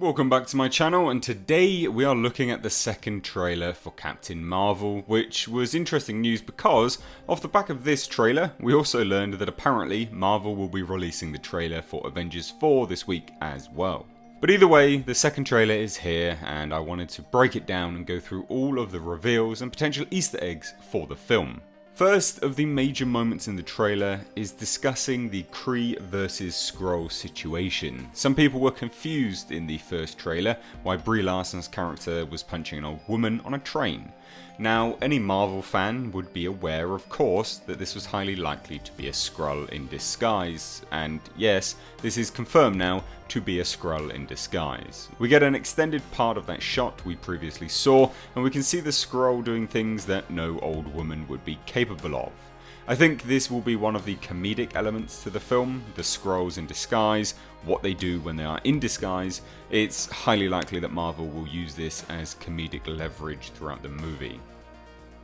Welcome back to my channel, and today we are looking at the second trailer for Captain Marvel, which was interesting news because off the back of this trailer we also learned that apparently Marvel will be releasing the trailer for Avengers 4 this week as well. But either way, the second trailer is here and I wanted to break it down and go through all of the reveals and potential Easter eggs for the film. First of the major moments in the trailer is discussing the Kree versus Skrull situation. Some people were confused in the first trailer why Brie Larson's character was punching an old woman on a train. Now, any Marvel fan would be aware, of course, that this was highly likely to be a Skrull in disguise, and yes, this is confirmed now to be a Skrull in disguise. We get an extended part of that shot we previously saw, and we can see the Skrull doing things that no old woman would be capable of. I think this will be one of the comedic elements to the film, the Skrulls in disguise, what they do when they are in disguise. It's highly likely that Marvel will use this as comedic leverage throughout the movie.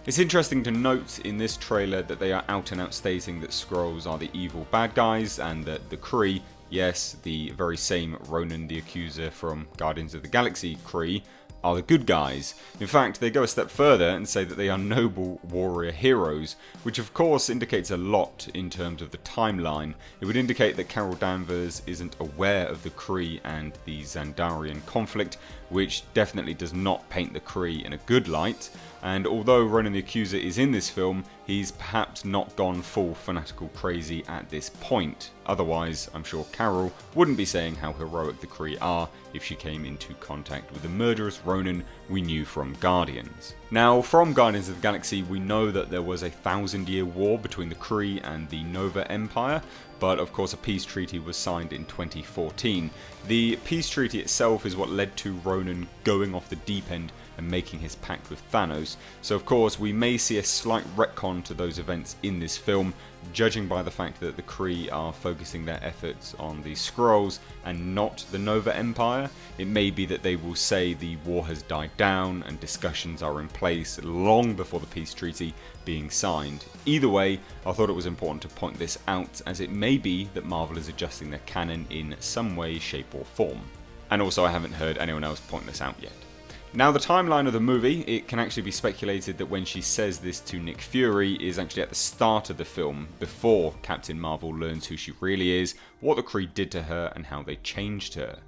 It's interesting to note in this trailer that they are out and out stating that Skrulls are the evil bad guys and that the Kree, yes, the very same Ronan the Accuser from Guardians of the Galaxy Kree, are the good guys. In fact, they go a step further and say that they are noble warrior heroes, which of course indicates a lot in terms of the timeline. It would indicate that Carol Danvers isn't aware of the Kree and the Xandarian conflict, which definitely does not paint the Kree in a good light. And although Ronan the Accuser is in this film, he's perhaps not gone full fanatical crazy at this point. Otherwise, I'm sure Carol wouldn't be saying how heroic the Kree are if she came into contact with the murderous Ronan we knew from Guardians. Now, from Guardians of the Galaxy, we know that there was a 1,000-year war between the Kree and the Nova Empire, but of course a peace treaty was signed in 2014. The peace treaty itself is what led to Ronan going off the deep end and making his pact with Thanos, so of course we may see a slight retcon to those events in this film, judging by the fact that the Kree are focusing their efforts on the Skrulls and not the Nova Empire. It may be that they will say the war has died down and discussions are in place long before the peace treaty being signed. Either way, I thought it was important to point this out, as it may be that Marvel is adjusting their canon in some way, shape or form. And also I haven't heard anyone else point this out yet. Now, the timeline of the movie, it can actually be speculated that when she says this to Nick Fury is actually at the start of the film, before Captain Marvel learns who she really is, what the Kree did to her and how they changed her.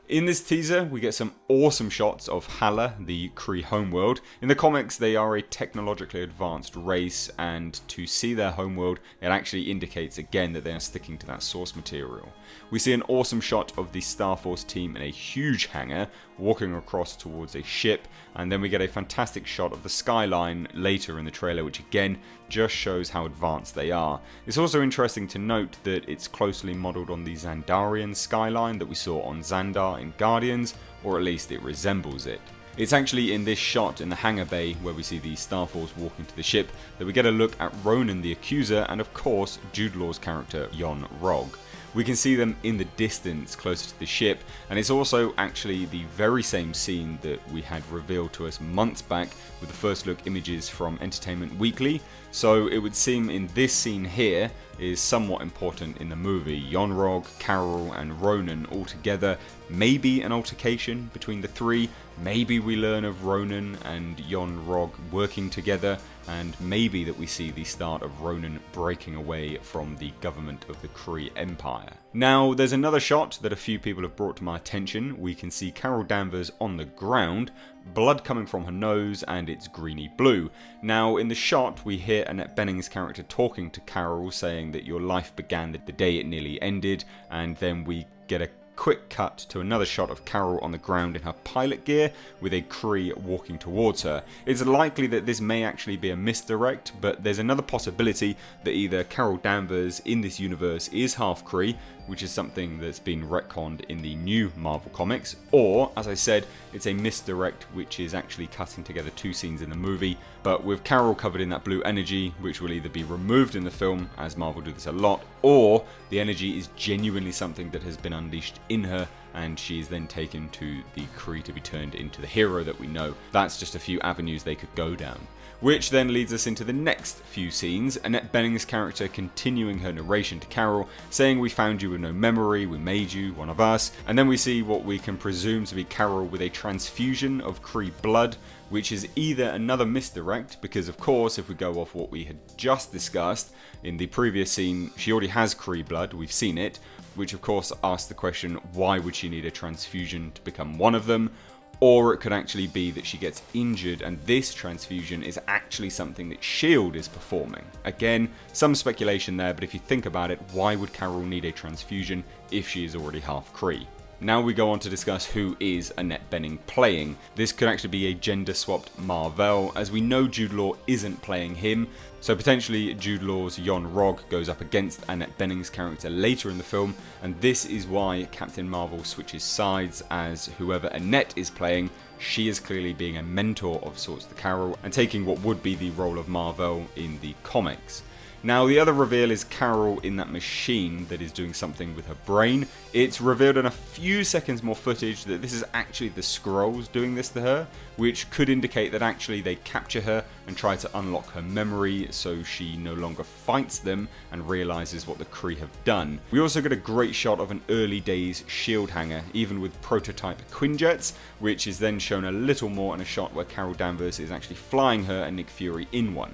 In this teaser, we get some awesome shots of Hala, the Kree homeworld. In the comics, they are a technologically advanced race, and to see their homeworld, it actually indicates again that they are sticking to that source material. We see an awesome shot of the Star Force team in a huge hangar, walking across towards a ship, and then we get a fantastic shot of the skyline later in the trailer, which again just shows how advanced they are. It's also interesting to note that it's closely modelled on the Xandarian skyline that we saw on Xandar in Guardians, or at least it resembles it. It's actually in this shot in the hangar bay where we see the Star Force walking to the ship that we get a look at Ronan the Accuser and of course Jude Law's character Yon-Rogg. We can see them in the distance closer to the ship, and it's also actually the very same scene that we had revealed to us months back with the first look images from Entertainment Weekly. So it would seem in this scene here is somewhat important in the movie. Yon-Rogg, Carol and Ronan all together, maybe an altercation between the three, maybe we learn of Ronan and Yon-Rogg working together, and maybe that we see the start of Ronan breaking away from the government of the Kree Empire. Now, there's another shot that a few people have brought to my attention. We can see Carol Danvers on the ground, blood coming from her nose, and it's greeny blue. Now, in the shot, we hear Annette Bening's character talking to Carol, saying that your life began the day it nearly ended, and then we get a quick cut to another shot of Carol on the ground in her pilot gear with a Kree walking towards her. It's likely that this may actually be a misdirect, but there's another possibility that either Carol Danvers in this universe is half Kree, which is something that's been retconned in the new Marvel comics, or, as I said, it's a misdirect which is actually cutting together two scenes in the movie, but with Carol covered in that blue energy, which will either be removed in the film, as Marvel do this a lot, or the energy is genuinely something that has been unleashed in her and she's then taken to the Kree to be turned into the hero that we know. That's just a few avenues they could go down. Which then leads us into the next few scenes, Annette Bening's character continuing her narration to Carol, saying we found you with no memory, we made you, one of us, and then we see what we can presume to be Carol with a transfusion of Kree blood, which is either another misdirect, because of course if we go off what we had just discussed in the previous scene, she already has Kree blood, we've seen it, which of course asks the question, why would she need a transfusion to become one of them? Or it could actually be that she gets injured and this transfusion is actually something that S.H.I.E.L.D. is performing. Again, some speculation there, but if you think about it, why would Carol need a transfusion if she is already half Kree? Now we go on to discuss who is Annette Bening playing. This could actually be a gender-swapped Mar-Vell, as we know Jude Law isn't playing him, so potentially Jude Law's Yon-Rogg goes up against Annette Bening's character later in the film, and this is why Captain Marvel switches sides, as whoever Annette is playing, she is clearly being a mentor of sorts to Carol, and taking what would be the role of Mar-Vell in the comics. Now the other reveal is Carol in that machine that is doing something with her brain. It's revealed in a few seconds more footage that this is actually the Skrulls doing this to her, which could indicate that actually they capture her and try to unlock her memory so she no longer fights them and realizes what the Kree have done. We also get a great shot of an early days S.H.I.E.L.D. hangar, even with prototype Quinjets, which is then shown a little more in a shot where Carol Danvers is actually flying her and Nick Fury in one.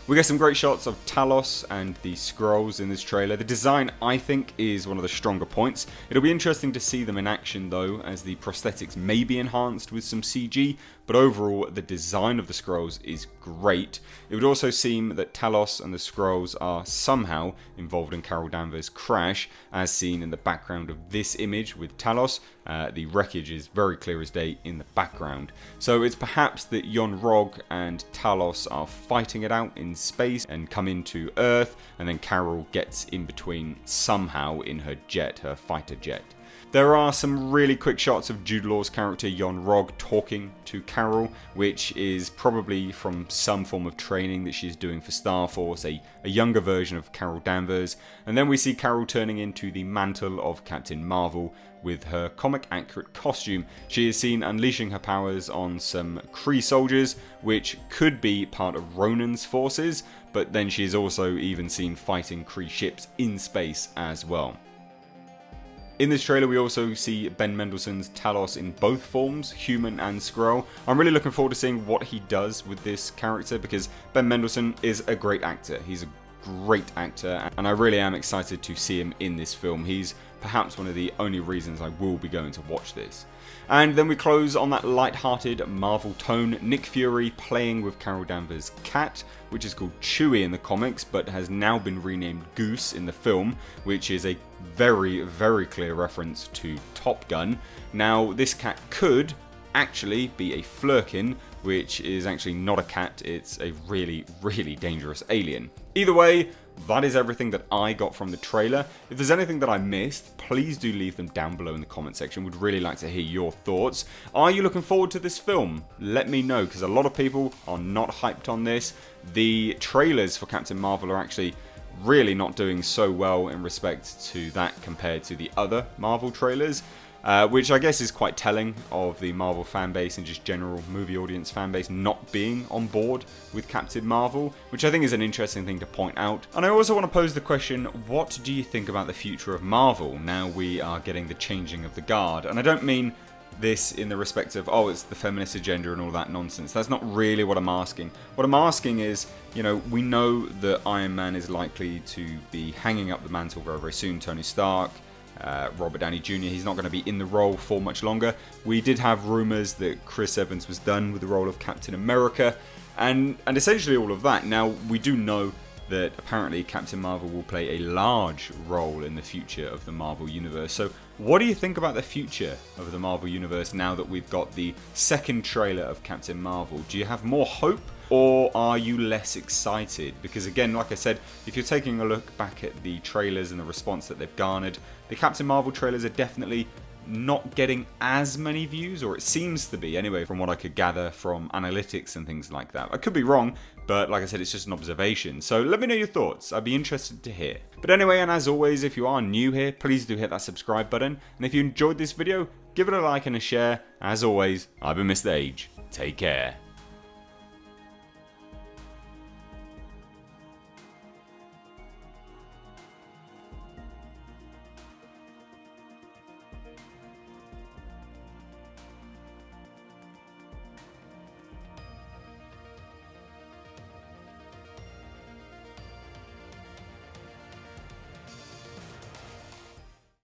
We get some great shots of Talos and the Skrulls in this trailer. The design, I think, is one of the stronger points. It'll be interesting to see them in action though, as the prosthetics may be enhanced with some CG, but overall the design of the Skrulls is great. It would also seem that Talos and the Skrulls are somehow involved in Carol Danvers' crash, as seen in the background of this image with Talos. The wreckage is very clear as day in the background. So it's perhaps that Yon-Rogg and Talos are fighting it out in space and come into Earth, and then Carol gets in between somehow in her jet, her fighter jet. There are some really quick shots of Jude Law's character Yon-Rogg talking to Carol, which is probably from some form of training that she's doing for Star Force, a younger version of Carol Danvers. And then we see Carol turning into the mantle of Captain Marvel with her comic accurate costume. She is seen unleashing her powers on some Kree soldiers, which could be part of Ronan's forces, but then she is also even seen fighting Kree ships in space as well. In this trailer we also see Ben Mendelsohn's Talos in both forms, human and Skrull. I'm really looking forward to seeing what he does with this character, because Ben Mendelsohn is a great actor. He's a great actor, and I really am excited to see him in this film. He's perhaps one of the only reasons I will be going to watch this. And then we close on that light-hearted Marvel tone, Nick Fury playing with Carol Danvers' cat, which is called Chewie in the comics, but has now been renamed Goose in the film, which is a very, very clear reference to Top Gun. Now, this cat could actually be a Flurkin, which is actually not a cat, it's a really, really dangerous alien. Either way, that is everything that I got from the trailer. If there's anything that I missed, please do leave them down below in the comment section. Would really like to hear your thoughts. Are you looking forward to this film? Let me know, because a lot of people are not hyped on this. The trailers for Captain Marvel are actually really not doing so well in respect to that compared to the other Marvel trailers. Which I guess is quite telling of the Marvel fanbase and just general movie audience fanbase not being on board with Captain Marvel, which I think is an interesting thing to point out. And I also want to pose the question, what do you think about the future of Marvel now we are getting the changing of the guard? And I don't mean this in the respect of, oh, it's the feminist agenda and all that nonsense. That's not really what I'm asking. What I'm asking is, you know, we know that Iron Man is likely to be hanging up the mantle very, very soon. Tony Stark, Robert Downey Jr., he's not going to be in the role for much longer. We did have rumours that Chris Evans was done with the role of Captain America, and essentially all of that. Now, we do know that apparently Captain Marvel will play a large role in the future of the Marvel Universe. So what do you think about the future of the Marvel Universe now that we've got the second trailer of Captain Marvel? Do you have more hope, or are you less excited? Because again, like I said, if you're taking a look back at the trailers and the response that they've garnered, the Captain Marvel trailers are definitely not getting as many views, or it seems to be anyway from what I could gather from analytics and things like that. I could be wrong, but like I said, it's just an observation. So let me know your thoughts. I'd be interested to hear. But anyway, and as always, if you are new here, please do hit that subscribe button. And if you enjoyed this video, give it a like and a share. As always, I've been Mr. Age. Take care.